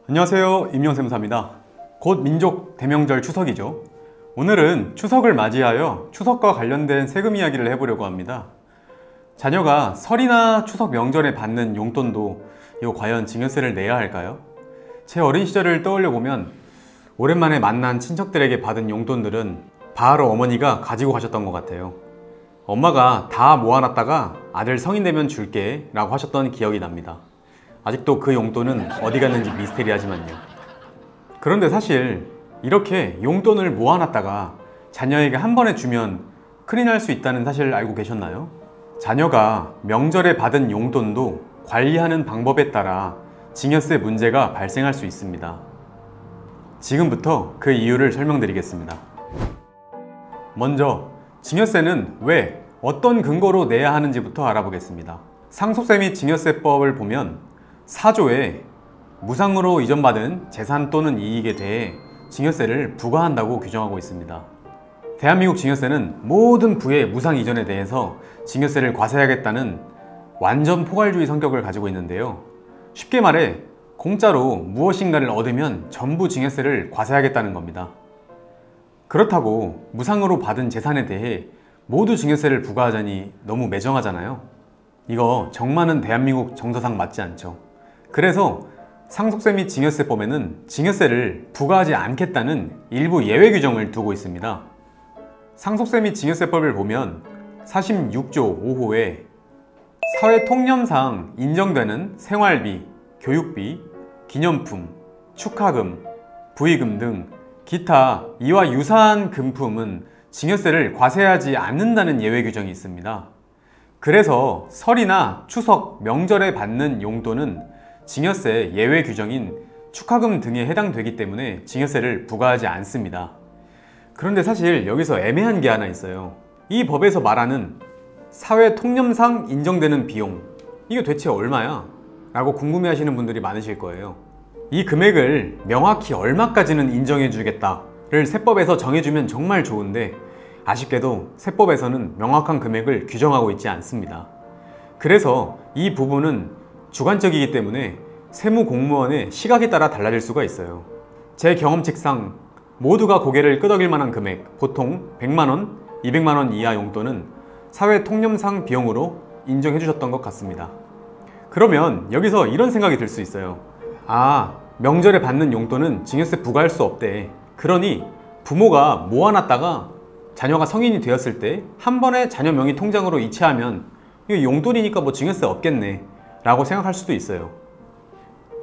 안녕하세요, 임용세무사입니다. 곧 민족 대명절 추석이죠. 오늘은 추석을 맞이하여 추석과 관련된 세금 이야기를 해보려고 합니다. 자녀가 설이나 추석 명절에 받는 용돈도 이거 과연 증여세를 내야 할까요? 제 어린 시절을 떠올려 보면 오랜만에 만난 친척들에게 받은 용돈들은 바로 어머니가 가지고 가셨던 것 같아요. 엄마가 다 모아놨다가 아들 성인 되면 줄게 라고 하셨던 기억이 납니다. 아직도 그 용돈은 어디 갔는지 미스테리하지만요. 그런데 사실 이렇게 용돈을 모아놨다가 자녀에게 한 번에 주면 큰일 날 수 있다는 사실을 알고 계셨나요? 자녀가 명절에 받은 용돈도 관리하는 방법에 따라 증여세 문제가 발생할 수 있습니다. 지금부터 그 이유를 설명드리겠습니다. 먼저 증여세는 왜, 어떤 근거로 내야 하는지부터 알아보겠습니다. 상속세 및 증여세법을 보면 4조에 무상으로 이전받은 재산 또는 이익에 대해 증여세를 부과한다고 규정하고 있습니다. 대한민국 증여세는 모든 부의 무상 이전에 대해서 증여세를 과세하겠다는 완전 포괄주의 성격을 가지고 있는데요. 쉽게 말해 공짜로 무엇인가를 얻으면 전부 증여세를 과세하겠다는 겁니다. 그렇다고 무상으로 받은 재산에 대해 모두 증여세를 부과하자니 너무 매정하잖아요. 이거 정 많은 대한민국 정서상 맞지 않죠. 그래서 상속세 및 증여세법에는 증여세를 부과하지 않겠다는 일부 예외 규정을 두고 있습니다. 상속세 및 증여세법을 보면 46조 5호에 사회 통념상 인정되는 생활비, 교육비, 기념품, 축하금, 부의금 등 기타 이와 유사한 금품은 증여세를 과세하지 않는다는 예외 규정이 있습니다. 그래서 설이나 추석, 명절에 받는 용돈은 증여세 예외 규정인 축하금 등에 해당되기 때문에 증여세를 부과하지 않습니다. 그런데 사실 여기서 애매한 게 하나 있어요. 이 법에서 말하는 사회 통념상 인정되는 비용, 이게 대체 얼마야? 라고 궁금해 하시는 분들이 많으실 거예요. 이 금액을 명확히 얼마까지는 인정해 주겠다를 세법에서 정해주면 정말 좋은데 아쉽게도 세법에서는 명확한 금액을 규정하고 있지 않습니다. 그래서 이 부분은 주관적이기 때문에 세무 공무원의 시각에 따라 달라질 수가 있어요. 제 경험칙상 모두가 고개를 끄덕일 만한 금액, 보통 100만원, 200만원 이하 용돈은 사회 통념상 비용으로 인정해 주셨던 것 같습니다. 그러면 여기서 이런 생각이 들 수 있어요. 아, 명절에 받는 용돈은 증여세 부과할 수 없대. 그러니 부모가 모아놨다가 자녀가 성인이 되었을 때 한 번에 자녀 명의 통장으로 이체하면 이거 용돈이니까 뭐 증여세 없겠네 라고 생각할 수도 있어요.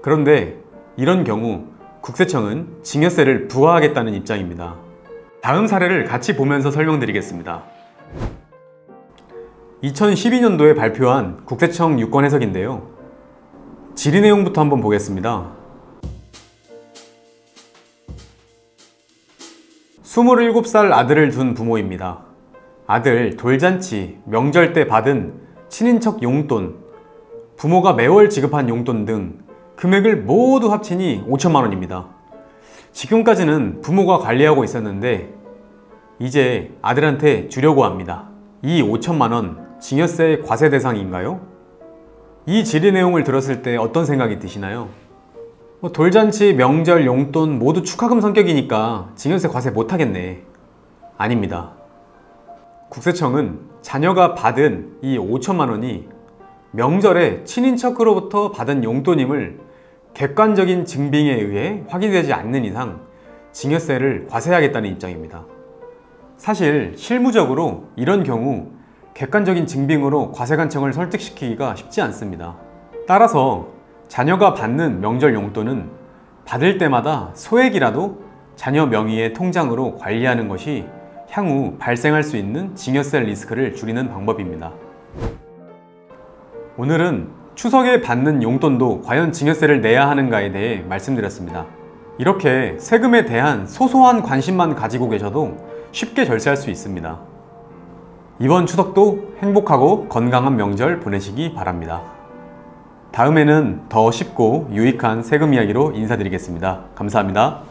그런데 이런 경우 국세청은 증여세를 부과하겠다는 입장입니다. 다음 사례를 같이 보면서 설명드리겠습니다. 2012년도에 발표한 국세청 유권 해석인데요. 질의 내용부터 한번 보겠습니다. 27살 아들을 둔 부모입니다. 아들 돌잔치, 명절 때 받은 친인척 용돈, 부모가 매월 지급한 용돈 등 금액을 모두 합치니 5천만 원입니다. 지금까지는 부모가 관리하고 있었는데 이제 아들한테 주려고 합니다. 이 5천만 원 증여세 과세 대상인가요? 이 질의 내용을 들었을 때 어떤 생각이 드시나요? 돌잔치, 명절, 용돈 모두 축하금 성격이니까 증여세 과세 못하겠네. 아닙니다. 국세청은 자녀가 받은 이 5천만 원이 명절에 친인척으로부터 받은 용돈임을 객관적인 증빙에 의해 확인되지 않는 이상 증여세를 과세하겠다는 입장입니다. 사실 실무적으로 이런 경우 객관적인 증빙으로 과세관청을 설득시키기가 쉽지 않습니다. 따라서 자녀가 받는 명절 용돈은 받을 때마다 소액이라도 자녀 명의의 통장으로 관리하는 것이 향후 발생할 수 있는 증여세 리스크를 줄이는 방법입니다. 오늘은 추석에 받는 용돈도 과연 증여세를 내야 하는가에 대해 말씀드렸습니다. 이렇게 세금에 대한 소소한 관심만 가지고 계셔도 쉽게 절세할 수 있습니다. 이번 추석도 행복하고 건강한 명절 보내시기 바랍니다. 다음에는 더 쉽고 유익한 세금 이야기로 인사드리겠습니다. 감사합니다.